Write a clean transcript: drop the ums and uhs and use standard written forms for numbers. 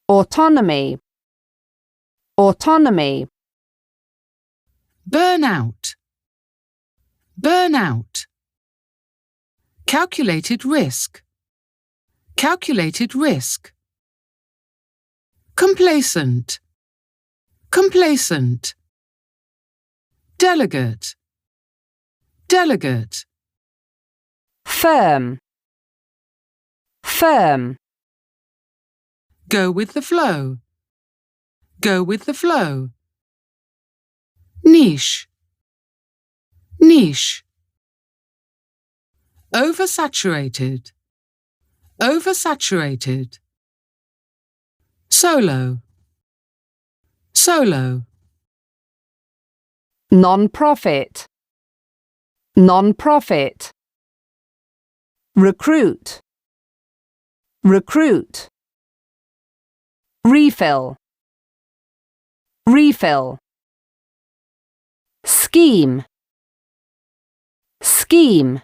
autonomy, autonomy. Burnout, burnout. Calculated risk, calculated risk. Complacent, complacent. Delegate, delegate. Firm, firm. Go with the flow, go with the flow. Niche, niche. Oversaturated, oversaturated. Solo, solo. Non-profit, non-profit. Recruit, recruit. Refill, refill. Scheme, scheme.